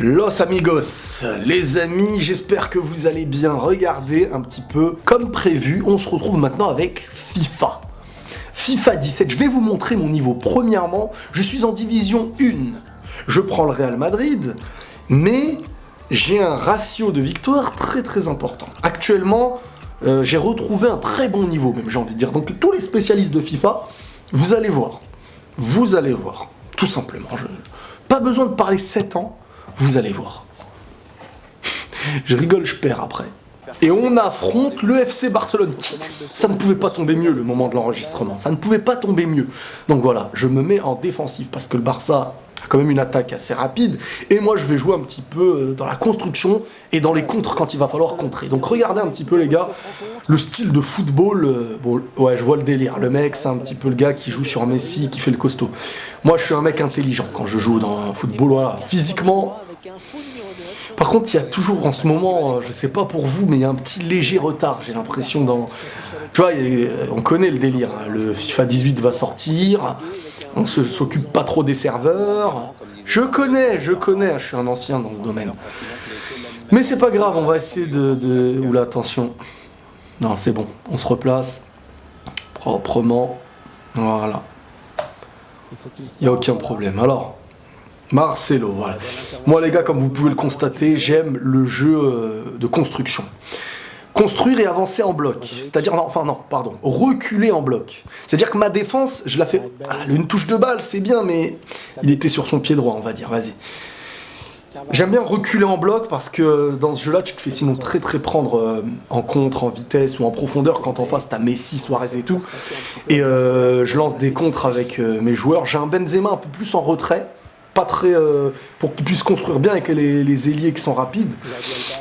Los amigos, les amis, j'espère que vous allez bien. Regardez un petit peu comme prévu, on se retrouve maintenant avec FIFA. FIFA 17, je vais vous montrer mon niveau. Premièrement, je suis en division 1. Je prends le Real Madrid, mais j'ai un ratio de victoire très important. Actuellement, j'ai retrouvé un très bon niveau, même j'ai envie de dire. Donc tous les spécialistes de FIFA, vous allez voir, tout simplement. Pas besoin de parler 7 ans. Vous allez voir. Je rigole, je perds après. Et on affronte le FC Barcelone. Ça ne pouvait pas tomber mieux le moment de l'enregistrement. Ça ne pouvait pas tomber mieux. Donc voilà, je me mets en défensif parce que le Barça a quand même une attaque assez rapide. Et moi, je vais jouer un petit peu dans la construction et dans les contres quand il va falloir contrer. Donc regardez un petit peu les gars, le style de football. Bon, ouais, je vois le délire. Le mec, c'est un petit peu le gars qui joue sur Messi, qui fait le costaud. Moi, je suis un mec intelligent quand je joue dans le football. Voilà, physiquement. Par contre, il y a toujours en ce moment, je sais pas pour vous, mais il y a un petit léger retard, j'ai l'impression dans... Tu vois, on connaît le délire, hein. Le FIFA 18 va sortir, on s'occupe pas trop des serveurs. Je connais, je suis un ancien dans ce domaine. Mais c'est pas grave, on va essayer de... Oula, attention. Non, c'est bon, on se replace proprement. Voilà. Il n'y a aucun problème. Alors... Marcelo, voilà. Moi les gars, comme vous pouvez le constater, j'aime le jeu de construction. Construire et avancer en bloc. C'est-à-dire, reculer en bloc. C'est-à-dire que ma défense, je la fais... une touche de balle, c'est bien, mais il était sur son pied droit, on va dire, vas-y. J'aime bien reculer en bloc parce que dans ce jeu-là, tu te fais sinon très prendre en contre, en vitesse ou en profondeur quand en face t'as Messi, Suarez et tout. Et je lance des contres avec mes joueurs. J'ai un Benzema un peu plus en retrait. Pas très pour qu'ils puissent construire bien avec les ailiers qui sont rapides.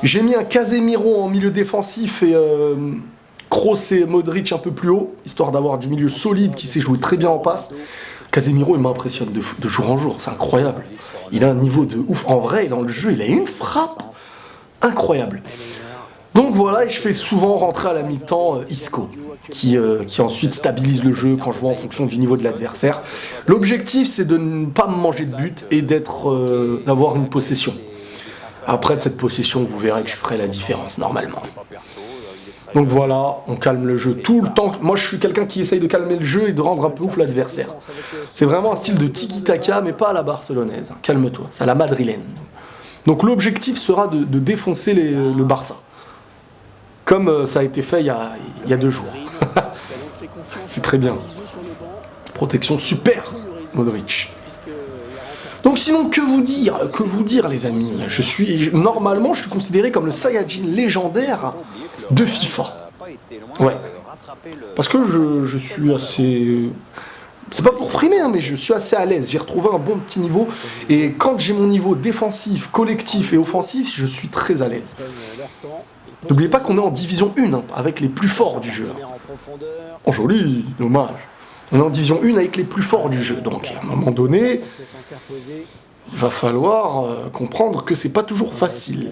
J'ai mis un Casemiro en milieu défensif et Kroos et Modric un peu plus haut, histoire d'avoir du milieu solide qui sait jouer très bien en passe. Casemiro, il m'impressionne de jour en jour, c'est incroyable. Il a un niveau de ouf. En vrai, dans le jeu, il a une frappe incroyable. Donc voilà, et je fais souvent rentrer à la mi-temps Isco, qui ensuite stabilise le jeu quand je vois en fonction du niveau de l'adversaire. L'objectif, c'est de ne pas me manger de but et d'avoir une possession. Après de cette possession, vous verrez que je ferai la différence normalement. Donc voilà, on calme le jeu tout le temps. Moi, je suis quelqu'un qui essaye de calmer le jeu et de rendre un peu ouf l'adversaire. C'est vraiment un style de tiki-taka, mais pas à la barcelonaise. Calme-toi, c'est à la madrilène. Donc l'objectif sera de défoncer le Barça. Comme ça a été fait il y a 2 jours. C'est très bien. Protection super, Modric. Donc sinon, que vous dire les amis? Normalement, je suis considéré comme le Saiyajin légendaire de FIFA. Ouais. Parce que je suis assez... C'est pas pour frimer, hein, mais je suis assez à l'aise. J'ai retrouvé un bon petit niveau. Et quand j'ai mon niveau défensif, collectif et offensif, je suis très à l'aise. N'oubliez pas qu'on est en division 1, hein, avec les plus forts du jeu. Oh joli, dommage. On est en division 1 avec les plus forts du jeu. Donc à un moment donné, il va falloir comprendre que c'est pas toujours facile.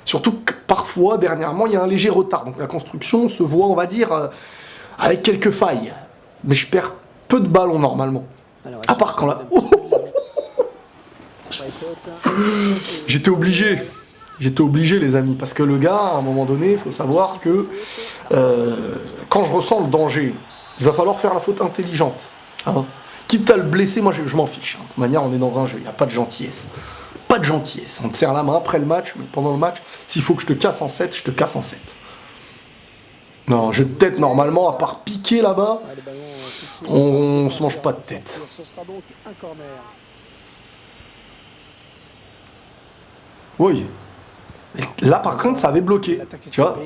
Surtout que parfois, dernièrement, il y a un léger retard. Donc la construction se voit, on va dire, avec quelques failles. Mais je perds peu de ballons normalement. À part quand là... J'étais obligé les amis, parce que le gars, à un moment donné, il faut savoir que quand je ressens le danger, il va falloir faire la faute intelligente. Hein. Quitte à le blesser, moi je m'en fiche. Hein. De toute manière, on est dans un jeu, il n'y a pas de gentillesse. Pas de gentillesse. On te serre la main après le match, mais pendant le match, s'il faut que je te casse en 7, je te casse en 7. Non, jeu de tête, normalement, à part piquer là-bas, on se mange pas de tête. Oui. Là, par contre, ça avait bloqué. Tu vois,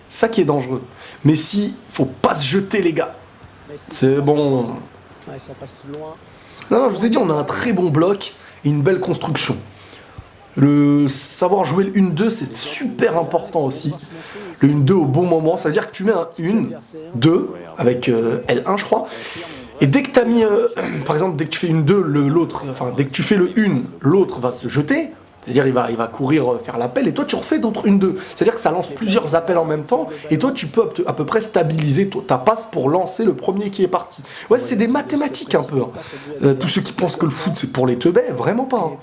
ça qui est dangereux. Mais si, faut pas se jeter, les gars. C'est bon. Non, je vous ai dit, on a un très bon bloc et une belle construction. Le savoir jouer le 1-2, c'est super important aussi. Le 1-2 au bon moment, ça veut dire que tu mets un 1-2 avec L1, je crois. Et dès que tu as mis, par exemple, dès que tu fais une 2, dès que tu fais le 1, l'autre va se jeter. C'est-à-dire il va courir faire l'appel et toi tu refais d'autres 1-2. C'est-à-dire que ça lance plusieurs appels en même temps et toi tu peux à peu près stabiliser ta passe pour lancer le premier qui est parti. Ouais, c'est des mathématiques un peu. Hein. Tous ceux qui pensent que le foot c'est pour les teubés, vraiment pas. Hein.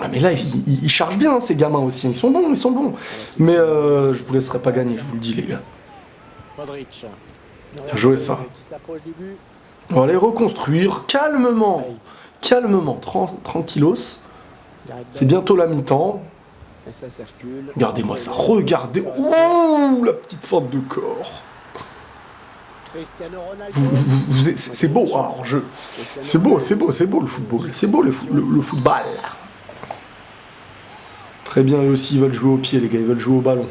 Ah mais là, ils chargent bien, hein, ces gamins aussi. Ils sont bons, ils sont bons. Mais je vous laisserai pas gagner, je vous le dis, les gars. Bien joué, ça. On va aller reconstruire calmement. Calmement, tranquillos. C'est bientôt la mi-temps. Regardez-moi ça, regardez. Oh, la petite fente de corps. C'est beau, hein, en jeu. C'est beau, c'est beau, c'est beau le football. C'est beau le football. Très bien, eux aussi, ils veulent jouer au pied, les gars, ils veulent jouer au ballon.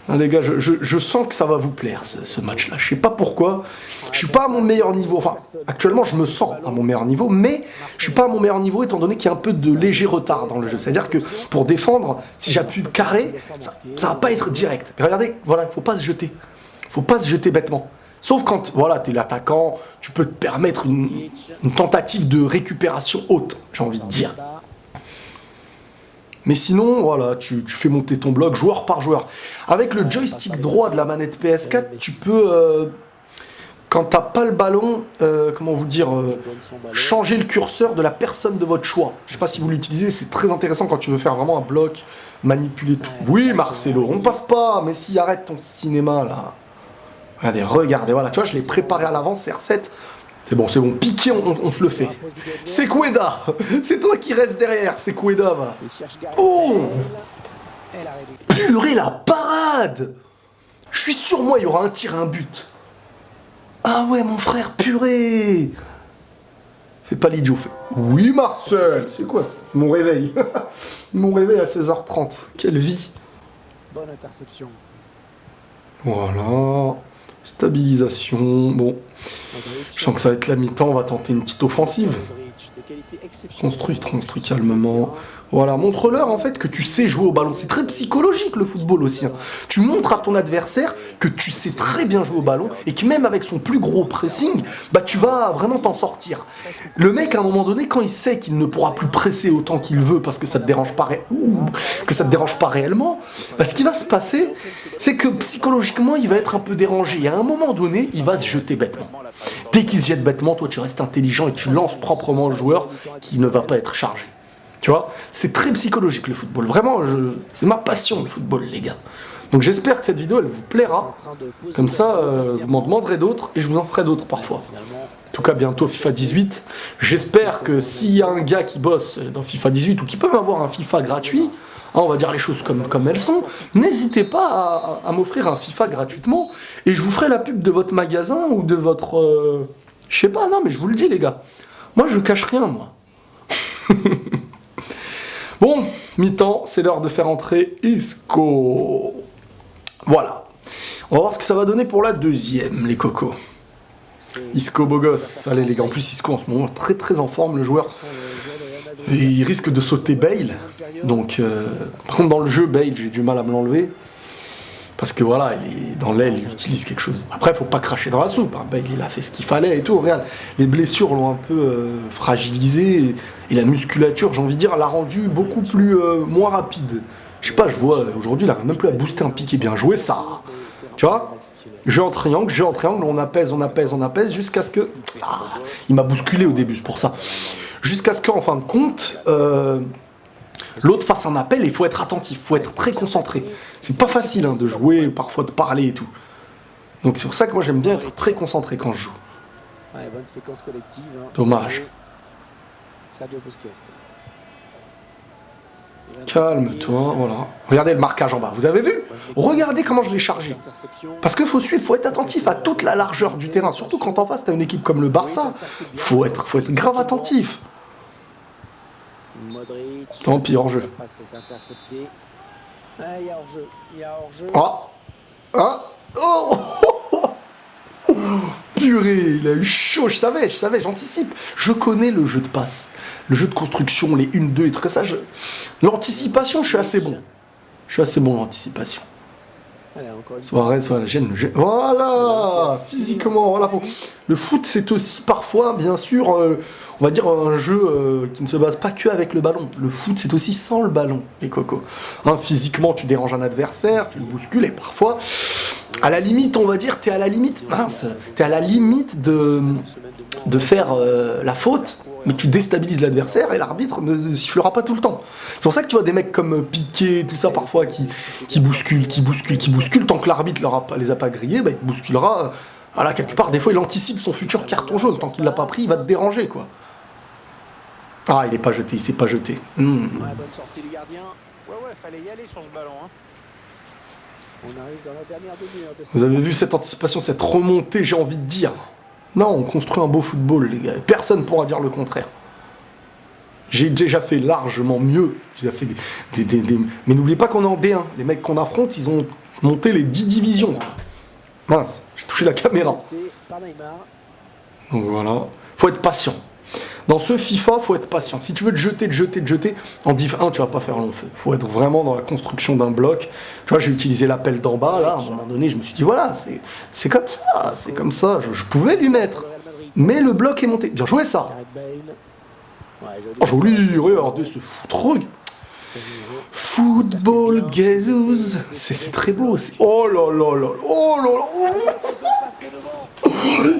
Hein, les gars, je sens que ça va vous plaire, ce match-là. Je sais pas pourquoi. Je suis pas à mon meilleur niveau. Enfin, actuellement, je me sens à mon meilleur niveau, mais je suis pas à mon meilleur niveau étant donné qu'il y a un peu de léger retard dans le jeu. C'est-à-dire que pour défendre, si j'appuie carré, ça va pas être direct. Mais regardez, voilà, il faut pas se jeter. Faut pas se jeter bêtement. Sauf quand, voilà, t'es l'attaquant, tu peux te permettre une tentative de récupération haute, j'ai envie de dire. Mais sinon, voilà, tu fais monter ton bloc joueur par joueur. Avec le joystick droit de la manette PS4, tu peux, quand t'as pas le ballon, comment vous dire, changer le curseur de la personne de votre choix. Je sais pas si vous l'utilisez, c'est très intéressant quand tu veux faire vraiment un bloc, manipuler tout. Oui, Marcelo, on passe pas, mais si, arrête ton cinéma, là. Regardez, voilà, tu vois, je l'ai préparé à l'avance, CR7. C'est bon, piqué, on se le fait. C'est Koueda. C'est toi qui reste derrière, c'est Koueda, va. Oh, purée, la parade. Je suis sûr, moi, il y aura un tir, un but. Ah ouais, mon frère, purée. Fais pas l'idiot. Oui, Marcel, c'est quoi ça? C'est mon réveil. Mon réveil à 16h30. Quelle vie. Bonne interception. Voilà. Stabilisation. Bon. Je sens que ça va être la mi-temps. On va tenter une petite offensive. Construis calmement. Voilà, montre-leur en fait que tu sais jouer au ballon. C'est très psychologique le football aussi. Hein. Tu montres à ton adversaire que tu sais très bien jouer au ballon et que même avec son plus gros pressing, bah tu vas vraiment t'en sortir. Le mec à un moment donné, quand il sait qu'il ne pourra plus presser autant qu'il veut parce que ça te dérange pas, réellement, bah, ce qui va se passer, c'est que psychologiquement il va être un peu dérangé. Et à un moment donné, il va se jeter bêtement. Dès qu'il se jette bêtement, toi tu restes intelligent et tu lances proprement le joueur qui ne va pas être chargé. Tu vois, c'est très psychologique le football. Vraiment, c'est ma passion le football, les gars. Donc j'espère que cette vidéo, elle vous plaira. Comme ça, vous m'en demanderez d'autres et je vous en ferai d'autres parfois. En tout cas, bientôt FIFA 18. J'espère que s'il y a un gars qui bosse dans FIFA 18 ou qui peut avoir un FIFA gratuit, hein, on va dire les choses comme elles sont, n'hésitez pas à m'offrir un FIFA gratuitement et je vous ferai la pub de votre magasin ou de votre... je sais pas, non mais je vous le dis les gars. Moi, je cache rien, moi. Bon, mi-temps, c'est l'heure de faire entrer Isco. Voilà. On va voir ce que ça va donner pour la deuxième, les cocos. Isco, beau gosse. Allez, les gars, en plus, Isco, en ce moment, très très en forme, le joueur. Et il risque de sauter Bale. Donc, par contre, dans le jeu, Bale, j'ai du mal à me l'enlever. Parce que voilà, il est dans l'aile, il utilise quelque chose. Après, faut pas cracher dans la soupe. Hein. Bale, il a fait ce qu'il fallait et tout. Regarde, les blessures l'ont un peu fragilisé. Et la musculature, j'ai envie de dire, l'a rendu beaucoup plus moins rapide. Je sais pas, je vois, aujourd'hui, il n'arrive même plus à booster un piqué. Bien joué, ça. Tu vois, jeu en triangle, on apaise, jusqu'à ce que... Ah, il m'a bousculé au début, c'est pour ça. Jusqu'à ce qu'en fin de compte... l'autre fasse un appel et il faut être attentif, il faut être très concentré. C'est pas facile hein, de jouer, parfois de parler et tout. Donc c'est pour ça que moi j'aime bien être très concentré quand je joue. Ouais, bonne séquence collective. Hein. Dommage. Calme-toi, voilà. Regardez le marquage en bas, vous avez vu? Regardez comment je l'ai chargé. Parce qu'il faut suivre, faut être attentif à toute la largeur du terrain. Surtout quand en face t'as une équipe comme le Barça. Faut être grave attentif. Tant pis, hors-jeu. Ah. Ah. Oh. Purée, il a eu chaud, je savais, j'anticipe. Je connais le jeu de passe, le jeu de construction, les 1-2 et trucs comme ça. L'anticipation, je suis assez bon. L'anticipation. Suarez, voilà, gêne. Voilà, physiquement, voilà. Le foot, c'est aussi parfois, bien sûr, on va dire un jeu qui ne se base pas que avec le ballon. Le foot, c'est aussi sans le ballon, les cocos. Hein, physiquement, tu déranges un adversaire, tu le bouscules, et parfois, à la limite, on va dire, t'es à la limite, mince, t'es à la limite de faire la faute, mais tu déstabilises l'adversaire et l'arbitre ne sifflera pas tout le temps. C'est pour ça que tu vois des mecs comme Piqué, tout ça parfois qui bousculent, tant que l'arbitre les a pas grillés, bah, il te bousculera. Voilà, quelque part, des fois il anticipe son futur carton jaune, tant qu'il l'a pas pris, il va te déranger quoi. Ah, il est pas jeté, il s'est pas jeté. Ouais, bonne sortie du gardien. Ouais, fallait y aller sur ce ballon. Hein. On arrive dans la dernière demi-heure de Vous avez vu cette anticipation, cette remontée, j'ai envie de dire. Non, on construit un beau football, les gars. Personne ne pourra dire le contraire. J'ai déjà fait largement mieux. J'ai fait des... Mais n'oubliez pas qu'on est en D1. Les mecs qu'on affronte, ils ont monté les 10 divisions. Mince, j'ai touché la caméra. Donc voilà. Faut être patient. Dans ce FIFA, faut être patient. Si tu veux te jeter, en Div 1, tu vas pas faire long feu. Faut être vraiment dans la construction d'un bloc. Tu vois, j'ai utilisé l'appel d'en bas, là, à un moment donné, je me suis dit, voilà, c'est comme ça, je pouvais lui mettre. Mais le bloc est monté. Bien joué, ça. Oh, joli, regardez ce foot. Football Jesus. C'est très beau. Oh là là là. Oh là là.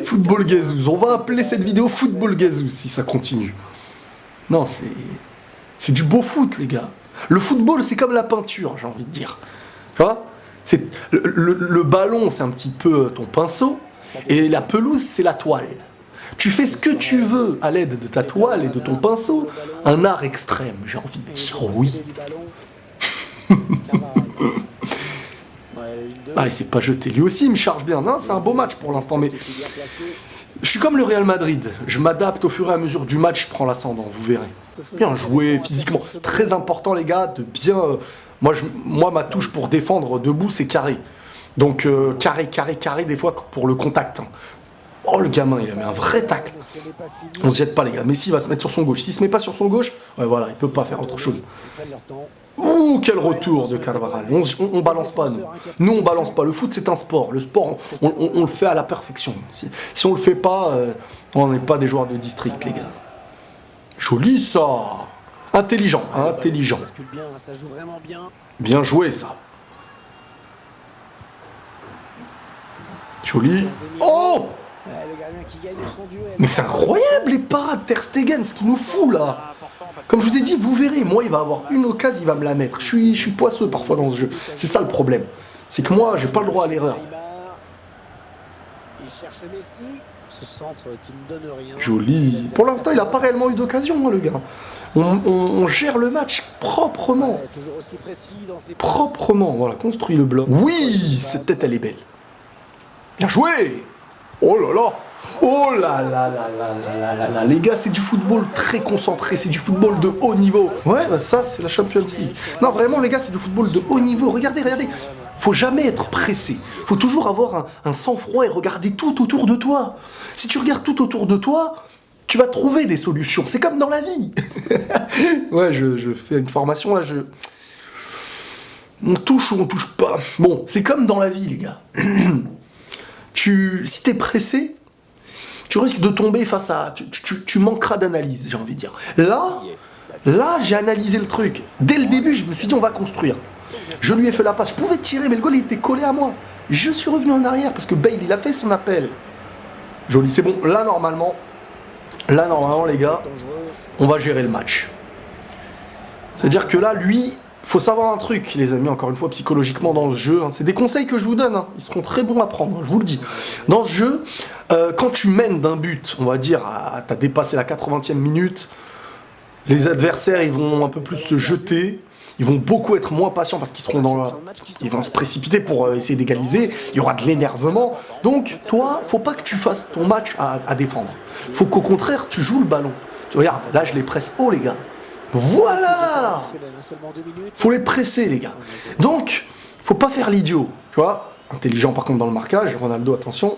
Football Gazous. On va appeler cette vidéo Football Gazous si ça continue. Non, c'est du beau foot, les gars. Le football, c'est comme la peinture, j'ai envie de dire. Tu vois, le ballon, c'est un petit peu ton pinceau, et la pelouse, c'est la toile. Tu fais ce que tu veux à l'aide de ta toile et de ton pinceau. Un art extrême, j'ai envie de dire oui. Ah, il s'est pas jeté. Lui aussi, il me charge bien. Non, c'est un beau match pour l'instant, mais je suis comme le Real Madrid. Je m'adapte au fur et à mesure du match, je prends l'ascendant, vous verrez. Bien joué, physiquement. Très important, les gars, de bien... Moi, ma touche pour défendre debout, c'est carré. Donc, carré, des fois, pour le contact. Oh, le gamin, il a mis un vrai tacle. On se jette pas, les gars. Messi va se mettre sur son gauche. S'il se met pas sur son gauche, ouais, voilà, il peut pas faire autre chose. Ouh, quel retour de Carvajal. On balance pas, nous. Nous, on balance pas. Le foot, c'est un sport. Le sport, on le fait à la perfection. Si on le fait pas, on n'est pas des joueurs de district, les gars. Joli, ça. Intelligent. Bien joué, ça. Joli. Oh! Mais c'est incroyable, les parades Ter Stegen, ce qu'il nous fout, là. Comme je vous ai dit, vous verrez, moi, il va avoir une occasion, il va me la mettre. Je suis poisseux parfois dans ce jeu. C'est ça le problème. C'est que moi, j'ai pas le droit à l'erreur. Joli. Pour l'instant, il a pas réellement eu d'occasion, hein, le gars. On gère le match proprement. Proprement, voilà, construit le bloc. Oui, cette tête, elle est belle. Bien joué. Oh là là. Oh là là là là là là là. Les gars, c'est du football très concentré, c'est du football de haut niveau. Ouais, bah ça, c'est la Champions League. Non, vraiment, les gars, c'est du football de haut niveau. Regardez. Faut jamais être pressé. Faut toujours avoir un sang-froid et regarder tout autour de toi. Si tu regardes tout autour de toi, tu vas trouver des solutions. C'est comme dans la vie. Ouais, je fais une formation, là, on touche ou on touche pas. Bon, c'est comme dans la vie, les gars. Si t'es pressé, tu risques de tomber face à... Tu manqueras d'analyse, j'ai envie de dire. Là, j'ai analysé le truc. Dès le début, je me suis dit, on va construire. Je lui ai fait la passe. Je pouvais tirer, mais le goal, il était collé à moi. Je suis revenu en arrière parce que Bale, il a fait son appel. Joli, c'est bon. Là, normalement, les gars, on va gérer le match. C'est-à-dire que là, lui... Faut savoir un truc, les amis, encore une fois, psychologiquement dans ce jeu, hein, c'est des conseils que je vous donne, hein, ils seront très bons à prendre, hein, je vous le dis. Dans ce jeu, quand tu mènes d'un but, on va dire, t'as dépassé la 80e minute, les adversaires, ils vont un peu plus se jeter, ils vont beaucoup être moins patients parce qu'ils seront ils vont se précipiter pour essayer d'égaliser, il y aura de l'énervement. Donc, toi, faut pas que tu fasses ton match à défendre. Faut qu'au contraire, tu joues le ballon. Regarde, là, je les presse haut, les gars. Voilà. Faut les presser, les gars. Donc, faut pas faire l'idiot, tu vois. Intelligent par contre dans le marquage. Ronaldo, attention.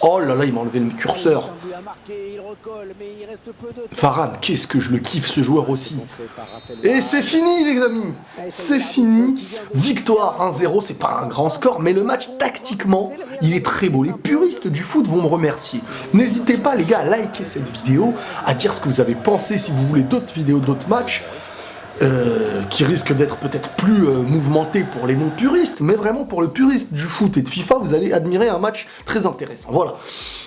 Oh là là, il m'a enlevé le curseur. Varane, qu'est-ce que je le kiffe ce joueur aussi. Et c'est fini les amis. C'est fini. Victoire 1-0, c'est pas un grand score, mais le match tactiquement, il est très beau. Les puristes du foot vont me remercier. N'hésitez pas les gars à liker cette vidéo, à dire ce que vous avez pensé si vous voulez d'autres vidéos, d'autres matchs. Qui risque d'être peut-être plus mouvementé pour les non-puristes, mais vraiment pour le puriste du foot et de FIFA, vous allez admirer un match très intéressant. Voilà.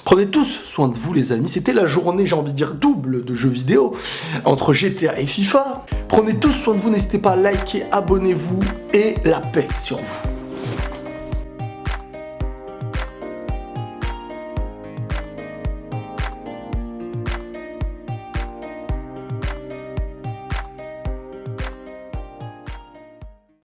Prenez tous soin de vous les amis, c'était la journée, j'ai envie de dire, double de jeux vidéo, entre GTA et FIFA. Prenez tous soin de vous, n'hésitez pas à liker, abonnez-vous, et la paix sur vous.